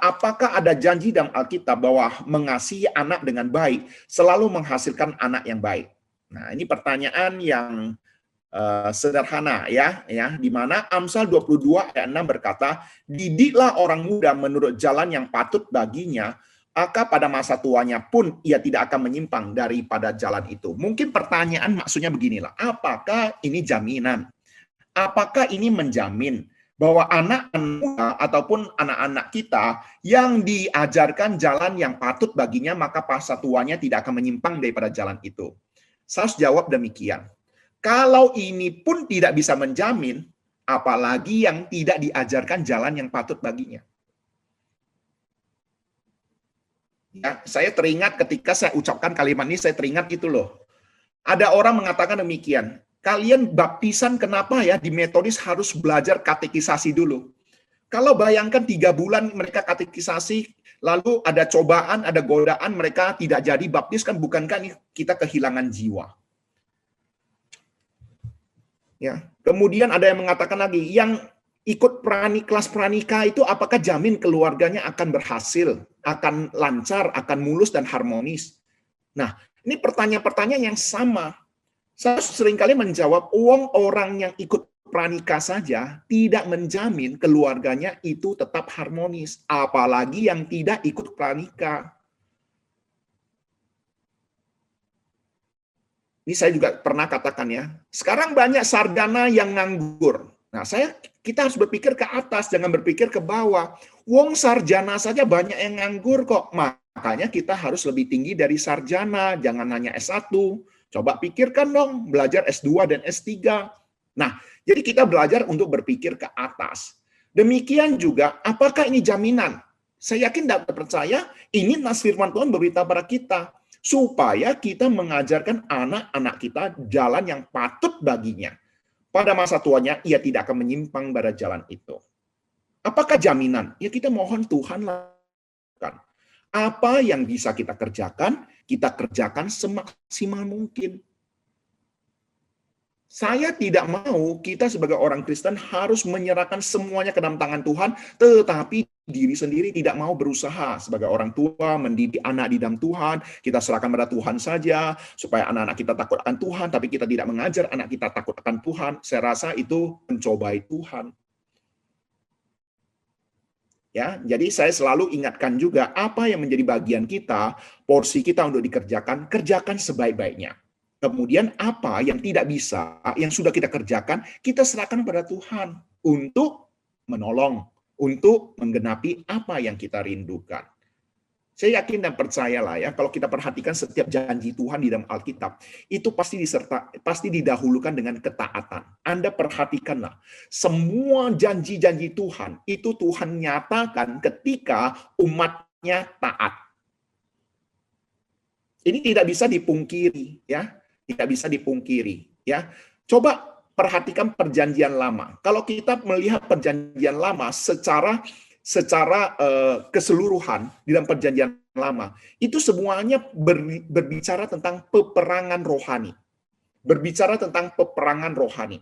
apakah ada janji dalam Alkitab bahwa mengasihi anak dengan baik selalu menghasilkan anak yang baik? Nah, ini pertanyaan yang sederhana di mana Amsal 22 ayat 6 berkata, "Didiklah orang muda menurut jalan yang patut baginya, maka pada masa tuanya pun ia tidak akan menyimpang daripada jalan itu." Mungkin pertanyaan maksudnya beginilah, apakah ini jaminan? Apakah ini menjamin bahwa anak muda ataupun anak-anak kita yang diajarkan jalan yang patut baginya, maka masa tuanya tidak akan menyimpang daripada jalan itu? Saya harus jawab demikian. Kalau ini pun tidak bisa menjamin, apalagi yang tidak diajarkan jalan yang patut baginya. Ya, saya teringat ketika saya ucapkan kalimat ini, saya teringat itu loh. Ada orang mengatakan demikian, kalian baptisan kenapa ya di metodis harus belajar katekisasi dulu? Kalau bayangkan 3 bulan mereka katekisasi, lalu ada cobaan, ada godaan, mereka tidak jadi baptis, kan bukankah kita kehilangan jiwa? Ya. Kemudian ada yang mengatakan lagi, yang ikut kelas pranika itu apakah jamin keluarganya akan berhasil, akan lancar, akan mulus dan harmonis? Nah, ini pertanyaan-pertanyaan yang sama. Saya seringkali menjawab, orang yang ikut pranika saja tidak menjamin keluarganya itu tetap harmonis, apalagi yang tidak ikut pranika. Ini saya juga pernah katakan ya, sekarang banyak sarjana yang nganggur. Nah, kita harus berpikir ke atas, jangan berpikir ke bawah. Wong sarjana saja banyak yang nganggur kok. Makanya kita harus lebih tinggi dari sarjana, jangan hanya S1. Coba pikirkan dong, belajar S2 dan S3. Nah, jadi kita belajar untuk berpikir ke atas. Demikian juga, apakah ini jaminan? Saya yakin dan percaya, ini nas firman Tuhan berberita pada kita, supaya kita mengajarkan anak-anak kita jalan yang patut baginya. Pada masa tuanya, ia tidak akan menyimpang pada jalan itu. Apakah jaminan? Ya kita mohon Tuhan lakukan. Apa yang bisa kita kerjakan semaksimal mungkin. Saya tidak mau kita sebagai orang Kristen harus menyerahkan semuanya ke dalam tangan Tuhan, tetapi diri sendiri tidak mau berusaha sebagai orang tua, mendidik anak di dalam Tuhan, kita serahkan pada Tuhan saja, supaya anak-anak kita takut akan Tuhan, tapi kita tidak mengajar anak kita takut akan Tuhan. Saya rasa itu mencobai Tuhan. Ya, jadi saya selalu ingatkan juga apa yang menjadi bagian kita, porsi kita untuk dikerjakan, kerjakan sebaik-baiknya. Kemudian apa yang tidak bisa, yang sudah kita kerjakan, kita serahkan pada Tuhan untuk menolong, untuk menggenapi apa yang kita rindukan. Saya yakin dan percayalah ya, kalau kita perhatikan setiap janji Tuhan di dalam Alkitab, itu pasti didahulukan dengan ketaatan. Anda perhatikanlah, semua janji-janji Tuhan, itu Tuhan nyatakan ketika umatnya taat. Ini tidak bisa dipungkiri, ya, tidak bisa dipungkiri, ya. Coba perhatikan perjanjian lama. Kalau kita melihat perjanjian lama secara keseluruhan di dalam perjanjian lama, itu semuanya berbicara tentang peperangan rohani. Berbicara tentang peperangan rohani.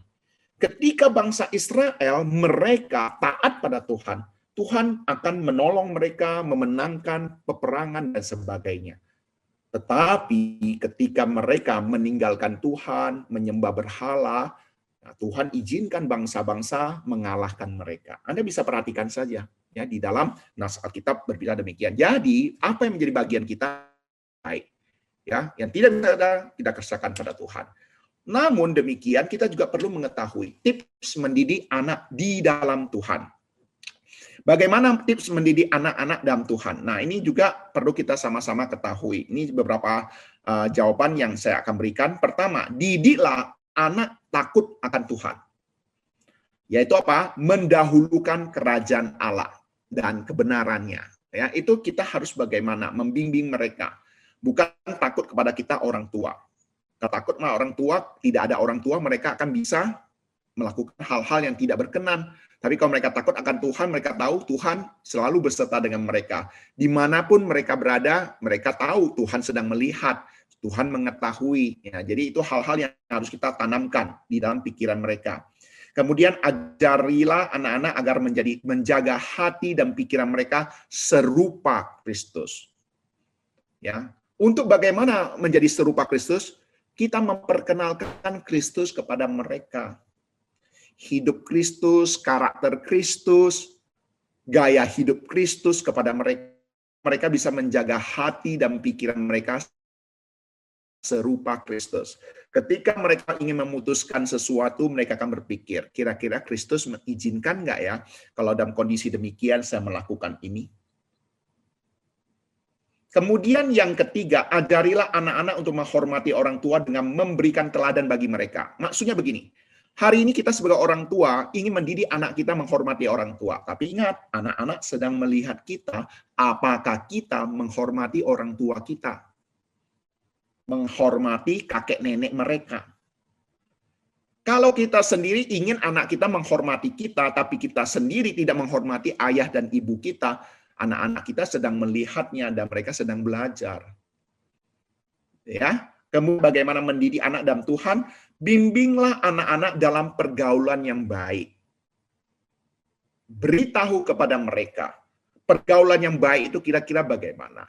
Ketika bangsa Israel, mereka taat pada Tuhan, Tuhan akan menolong mereka memenangkan peperangan dan sebagainya. Tetapi ketika mereka meninggalkan Tuhan, menyembah berhala, Tuhan izinkan bangsa-bangsa mengalahkan mereka. Anda bisa perhatikan saja ya di dalam nas Alkitab berbicara demikian. Jadi, apa yang menjadi bagian kita baik ya, yang tidak kita kerjakan pada Tuhan. Namun demikian kita juga perlu mengetahui tips mendidik anak di dalam Tuhan. Bagaimana tips mendidik anak-anak dalam Tuhan? Nah, ini juga perlu kita sama-sama ketahui. Ini beberapa jawaban yang saya akan berikan. Pertama, didiklah anak takut akan Tuhan. Yaitu apa? Mendahulukan kerajaan Allah dan kebenarannya. Ya, itu kita harus bagaimana membimbing mereka. Bukan takut kepada kita orang tua. Takut sama orang tua, tidak ada orang tua, mereka akan bisa melakukan hal-hal yang tidak berkenan. Tapi kalau mereka takut akan Tuhan, mereka tahu Tuhan selalu beserta dengan mereka. Dimanapun mereka berada, mereka tahu Tuhan sedang melihat, Tuhan mengetahui. Ya, jadi itu hal-hal yang harus kita tanamkan di dalam pikiran mereka. Kemudian ajarilah anak-anak agar menjaga hati dan pikiran mereka serupa Kristus. Ya, untuk bagaimana menjadi serupa Kristus, kita memperkenalkan Kristus kepada mereka. Hidup Kristus, karakter Kristus, gaya hidup Kristus kepada mereka. Mereka bisa menjaga hati dan pikiran mereka serupa Kristus. Ketika mereka ingin memutuskan sesuatu, mereka akan berpikir, kira-kira Kristus mengizinkan nggak ya kalau dalam kondisi demikian saya melakukan ini? Kemudian yang ketiga, ajarilah anak-anak untuk menghormati orang tua dengan memberikan teladan bagi mereka. Maksudnya begini, hari ini kita sebagai orang tua ingin mendidik anak kita menghormati orang tua. Tapi ingat, anak-anak sedang melihat kita, apakah kita menghormati orang tua kita? Menghormati kakek nenek mereka. Kalau kita sendiri ingin anak kita menghormati kita, tapi kita sendiri tidak menghormati ayah dan ibu kita, anak-anak kita sedang melihatnya dan mereka sedang belajar. Ya, kemudian bagaimana mendidik anak dalam Tuhan? Bimbinglah anak-anak dalam pergaulan yang baik. Beritahu kepada mereka, pergaulan yang baik itu kira-kira bagaimana?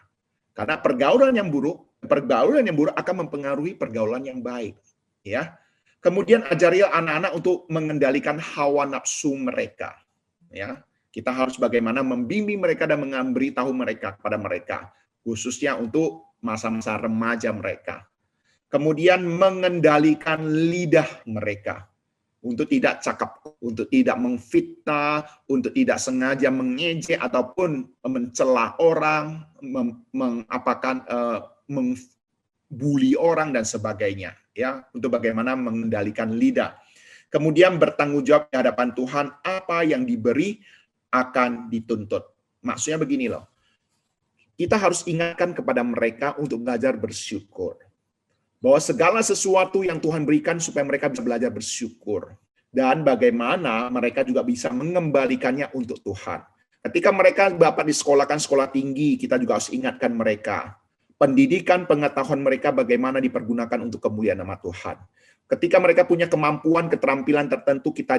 Karena pergaulan yang buruk akan mempengaruhi pergaulan yang baik. Ya. Kemudian ajari anak-anak untuk mengendalikan hawa nafsu mereka. Ya. Kita harus bagaimana membimbing mereka dan memberitahu mereka kepada mereka, khususnya untuk masa-masa remaja mereka. Kemudian mengendalikan lidah mereka untuk tidak cakap, untuk tidak memfitnah, untuk tidak sengaja mengejek ataupun mencela orang, membuli orang dan sebagainya, ya, untuk bagaimana mengendalikan lidah. Kemudian bertanggung jawab di hadapan Tuhan, apa yang diberi akan dituntut. Maksudnya begini loh, kita harus ingatkan kepada mereka untuk belajar bersyukur. Bahwa segala sesuatu yang Tuhan berikan supaya mereka bisa belajar bersyukur. Dan bagaimana mereka juga bisa mengembalikannya untuk Tuhan. Ketika mereka dapat disekolahkan sekolah tinggi, kita juga harus ingatkan mereka. Pendidikan, pengetahuan mereka bagaimana dipergunakan untuk kemuliaan nama Tuhan. Ketika mereka punya kemampuan, keterampilan tertentu, kita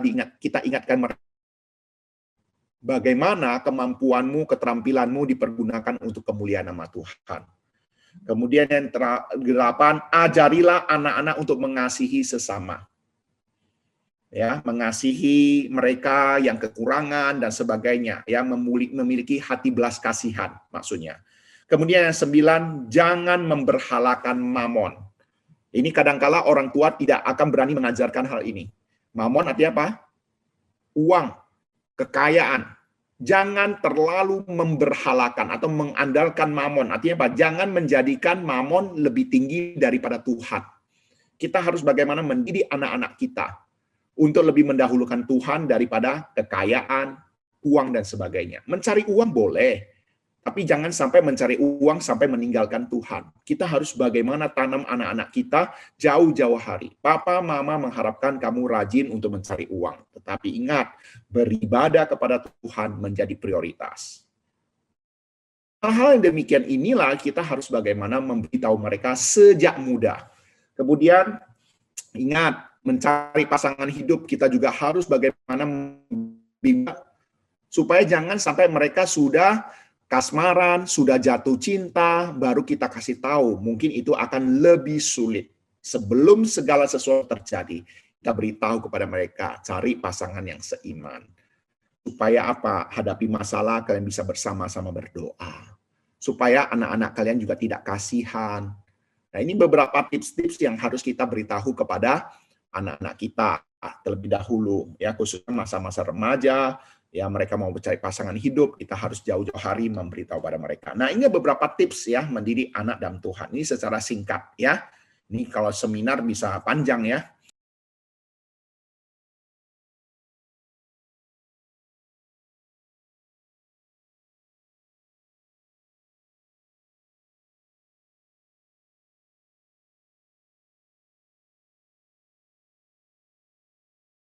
ingatkan mereka. Bagaimana kemampuanmu, keterampilanmu dipergunakan untuk kemuliaan nama Tuhan. Kemudian yang terapan, ajarilah anak-anak untuk mengasihi sesama. Ya, mengasihi mereka yang kekurangan dan sebagainya, ya, memiliki hati belas kasihan maksudnya. Kemudian yang 9, jangan memberhalakan mamon. Ini kadangkala orang tua tidak akan berani mengajarkan hal ini. Mamon artinya apa? Uang, kekayaan. Jangan terlalu memberhalakan atau mengandalkan mamon. Artinya apa? Jangan menjadikan mamon lebih tinggi daripada Tuhan. Kita harus bagaimana mendidik anak-anak kita untuk lebih mendahulukan Tuhan daripada kekayaan, uang, dan sebagainya. Mencari uang boleh, tapi jangan sampai mencari uang sampai meninggalkan Tuhan. Kita harus bagaimana tanam anak-anak kita jauh-jauh hari. Papa, mama mengharapkan kamu rajin untuk mencari uang. Tetapi ingat, beribadah kepada Tuhan menjadi prioritas. Hal-hal yang demikian inilah kita harus bagaimana memberitahu mereka sejak muda. Kemudian, ingat, mencari pasangan hidup, kita juga harus bagaimana membimbing supaya jangan sampai mereka sudah kasmaran, sudah jatuh cinta, baru kita kasih tahu. Mungkin itu akan lebih sulit. Sebelum segala sesuatu terjadi, kita beritahu kepada mereka, cari pasangan yang seiman. Supaya apa? Hadapi masalah, kalian bisa bersama-sama berdoa. Supaya anak-anak kalian juga tidak kasihan. Nah, ini beberapa tips-tips yang harus kita beritahu kepada anak-anak kita terlebih dahulu, ya, khususnya masa-masa remaja. Ya, mereka mau mencari pasangan hidup, kita harus jauh-jauh hari memberitahu pada mereka. Nah, ini beberapa tips ya mendidik anak dalam Tuhan. Ini secara singkat ya. Ini kalau seminar bisa panjang ya.